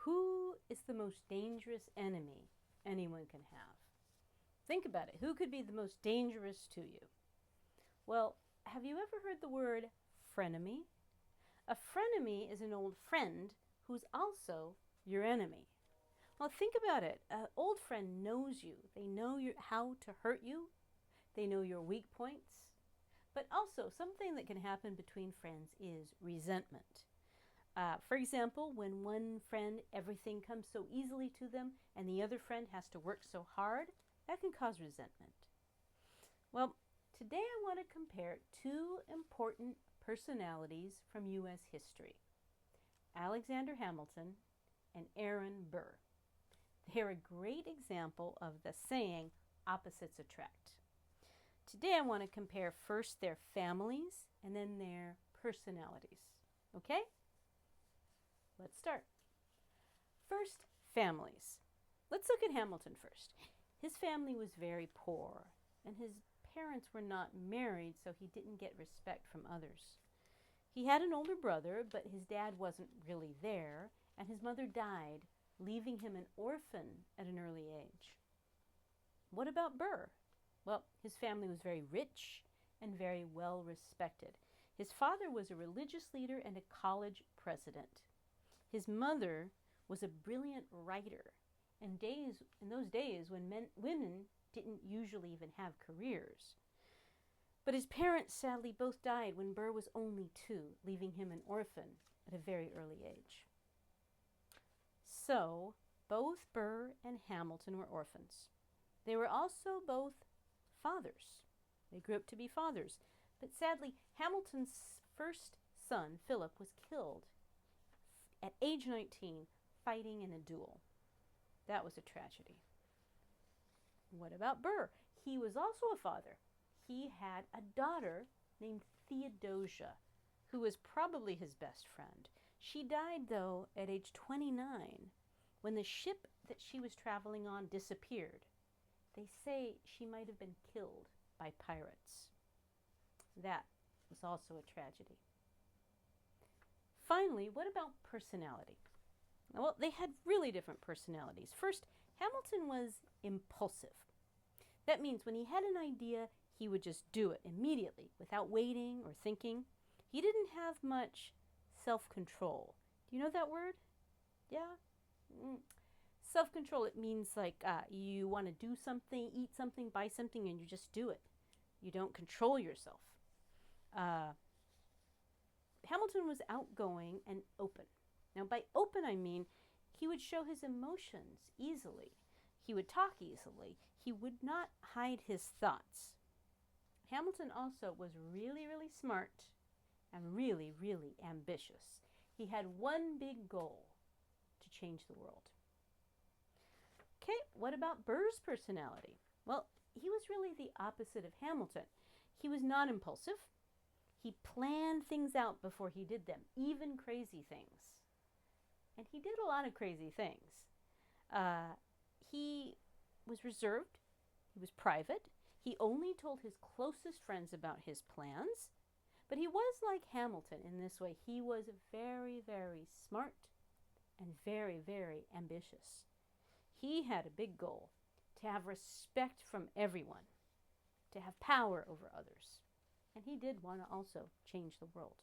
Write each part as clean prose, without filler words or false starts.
Who is the most dangerous enemy anyone can have? Think about it. Who could be the most dangerous to you? Well, have you ever heard the word frenemy? A frenemy is an old friend who's also your enemy. Well, think about it. An old friend knows you. They know how to hurt you. They know your weak points. But also, something that can happen between friends is resentment. For example, when one friend, everything comes so easily to them, and the other friend has to work so hard, that can cause resentment. Well, today I want to compare two important personalities from U.S. history, Alexander Hamilton and Aaron Burr. They're a great example of the saying, opposites attract. Today I want to compare first their families and then their personalities. Okay? Let's start. First, families. Let's look at Hamilton first. His family was very poor, and his parents were not married, so he didn't get respect from others. He had an older brother, but his dad wasn't really there, and his mother died, leaving him an orphan at an early age. What about Burr? Well, his family was very rich and very well respected. His father was a religious leader and a college president. His mother was a brilliant writer. In those days when women didn't usually even have careers. But his parents sadly both died when Burr was only 2, leaving him an orphan at a very early age. So, both Burr and Hamilton were orphans. They were also both fathers. They grew up to be fathers. But sadly, Hamilton's first son, Philip, was killed at age 19 fighting in a duel. That was a tragedy. What about Burr? He was also a father. He had a daughter named Theodosia, who was probably his best friend. She died, though, at age 29 when the ship that she was traveling on disappeared. They say she might have been killed by pirates. That was also a tragedy. Finally, what about personality? Well, they had really different personalities. First, Hamilton was impulsive. That means when he had an idea, he would just do it immediately without waiting or thinking. He didn't have much self-control. Do you know that word? Yeah? Self-control, it means like you want to do something, eat something, buy something, and you just do it. You don't control yourself. Hamilton was outgoing and open. Now, by open, I mean he would show his emotions easily. He would talk easily. He would not hide his thoughts. Hamilton also was really, really smart and really, really ambitious. He had one big goal: to change the world. Okay, what about Burr's personality? Well, he was really the opposite of Hamilton. He was not impulsive. He planned things out before he did them, even crazy things. And he did a lot of crazy things. He was reserved. He was private. He only told his closest friends about his plans. But he was like Hamilton in this way. He was very, very smart and very, very ambitious. He had a big goal: to have respect from everyone, to have power over others. And he did want to also change the world.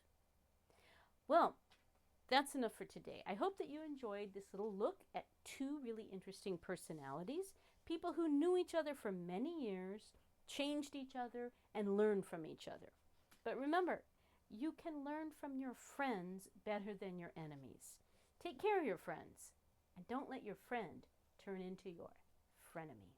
Well, that's enough for today. I hope that you enjoyed this little look at two really interesting personalities, people who knew each other for many years, changed each other, and learned from each other. But remember, you can learn from your friends better than your enemies. Take care of your friends, and don't let your friend turn into your frenemy.